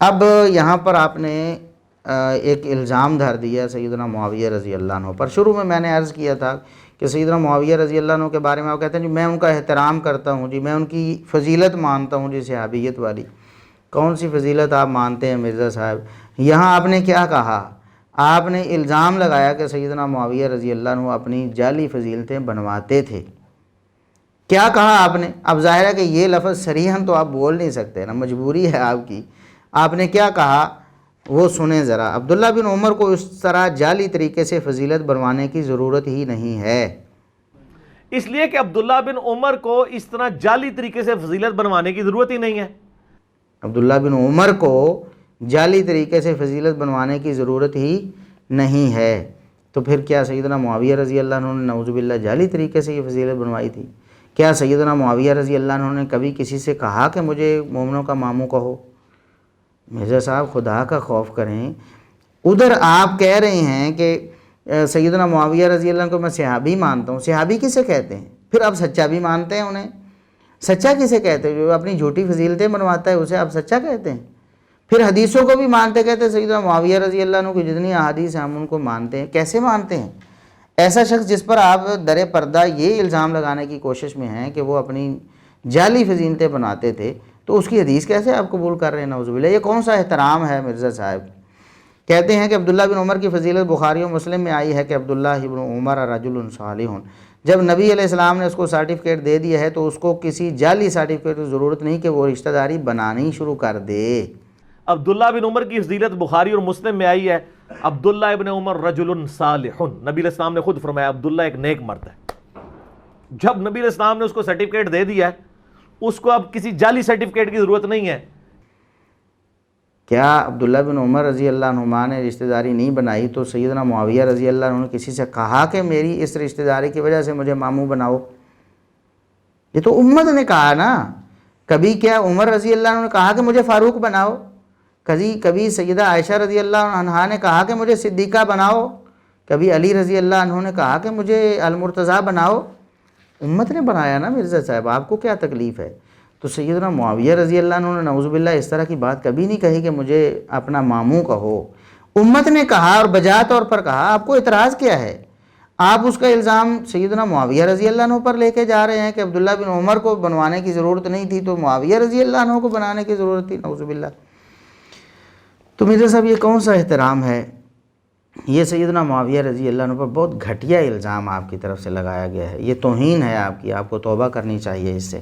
اب یہاں پر آپ نے ایک الزام دھر دیا سیدنا معاویہ رضی اللہ عنہ پر۔ شروع میں نے عرض کیا تھا کہ سیدنا معاویہ رضی اللہ عنہ کے بارے میں آپ کہتے ہیں جی میں ان کا احترام کرتا ہوں، جی میں ان کی فضیلت مانتا ہوں، جی صحابیت والی۔ کون سی فضیلت آپ مانتے ہیں مرزا صاحب؟ یہاں آپ نے کیا کہا؟ آپ نے الزام لگایا کہ سیدنا معاویہ رضی اللہ عنہ اپنی جعلی فضیلتیں بنواتے تھے۔ کیا کہا آپ نے؟ اب ظاہر ہے کہ یہ لفظ صریحاً تو آپ بول نہیں سکتے نا، مجبوری ہے آپ کی۔ آپ نے کیا کہا وہ سنیں ذرا۔ عبداللہ بن عمر کو اس طرح جعلی طریقے سے فضیلت بنوانے کی ضرورت ہی نہیں ہے۔ اس لیے کہ عبداللہ بن عمر کو اس طرح جعلی طریقے سے فضیلت بنوانے کی ضرورت ہی نہیں ہے۔ عبداللہ بن عمر کو جعلی طریقے سے فضیلت بنوانے کی ضرورت ہی نہیں ہے، تو پھر کیا سیدنا معاویہ رضی اللہ عنہ نے نعوذ باللہ جعلی طریقے سے یہ فضیلت بنوائی تھی؟ کیا سیدنا معاویہ رضی اللہ عنہ نے کبھی کسی سے کہا کہ مجھے مومنوں کا ماموں کہو؟ مرزا صاحب خدا کا خوف کریں۔ ادھر آپ کہہ رہے ہیں کہ سیدنا معاویہ رضی اللہ عنہ کو میں صحابی مانتا ہوں۔ صحابی کسے کہتے ہیں؟ پھر آپ سچا بھی مانتے ہیں انہیں؟ سچا کسے کہتے ہیں؟ جو اپنی جھوٹی فضیلتیں بنواتا ہے اسے آپ سچا کہتے ہیں؟ پھر حدیثوں کو بھی مانتے کہتے ہیں سیدنا معاویہ رضی اللہ عنہ کی جتنی احادیث ہیں ہم ان کو مانتے ہیں۔ کیسے مانتے ہیں؟ ایسا شخص جس پر آپ در پردہ یہ الزام لگانے کی کوشش میں ہیں کہ وہ اپنی جعلی فضیلتیں بناتے تھے، تو اس کی حدیث کیسے آپ قبول کر رہے ہیں؟ نعوذ باللہ، یہ کون سا احترام ہے مرزا صاحب؟ کہتے ہیں کہ عبداللہ بن عمر کی فضیلت بخاری و مسلم میں آئی ہے کہ عبداللہ بن عمر رجل صالح، جب نبی علیہ السلام نے اس کو سرٹیفکیٹ دے دیا ہے تو اس کو کسی جعلی سرٹیفکیٹ کی ضرورت نہیں کہ وہ رشتہ داری بنانی شروع کر دے۔ عبداللہ بن عمر کی فضیلت بخاری اور مسلم میں آئی ہے، عبداللہ ابن عمر رجل صالح، نبی علیہ السلام نے خود فرمایا عبداللہ ایک نیک مرد ہے۔ جب نبی علیہ السلام نے اس کو سرٹیفکیٹ دے دیا ہے، اس کو اب کسی جعلی سرٹیفکیٹ کی ضرورت نہیں ہے۔ کیا عبداللہ بن عمر رضی اللہ عنہما نے رشتہ داری نہیں بنائی تو سیدنا معاویہ رضی اللہ عنہ نے کسی سے کہا کہ میری اس رشتہ داری کی وجہ سے مجھے ماموں بناؤ؟ یہ تو امت نے کہا نا۔ کبھی کیا عمر رضی اللہ عنہ نے کہا کہ مجھے فاروق بناؤ؟ کبھی سیدہ عائشہ رضی اللہ عنہا نے کہا کہ مجھے صدیقہ بناؤ؟ کبھی علی رضی اللہ عنہ نے کہا کہ مجھے المرتضیٰ بناؤ؟ امت نے بنایا نا مرزا صاحب، آپ کو کیا تکلیف ہے؟ تو سیدنا معاویہ رضی اللہ عنہ نے نعوذ باللہ اس طرح کی بات کبھی نہیں کہی کہ مجھے اپنا ماموں کہو۔ امت نے کہا اور بجا طور پر کہا، آپ کو اعتراض کیا ہے؟ آپ اس کا الزام سیدنا معاویہ رضی اللہ عنہ پر لے کے جا رہے ہیں کہ عبداللہ بن عمر کو بنوانے کی ضرورت نہیں تھی تو معاویہ رضی اللہ عنہ کو بنانے کی ضرورت تھی، نعوذ باللہ۔ تو مرزا صاحب یہ کون سا احترام ہے؟ یہ سیدنا معاویہ رضی اللہ عنہ پر بہت گھٹیا الزام آپ کی طرف سے لگایا گیا ہے، یہ توہین ہے آپ کی، آپ کو توبہ کرنی چاہیے اس سے۔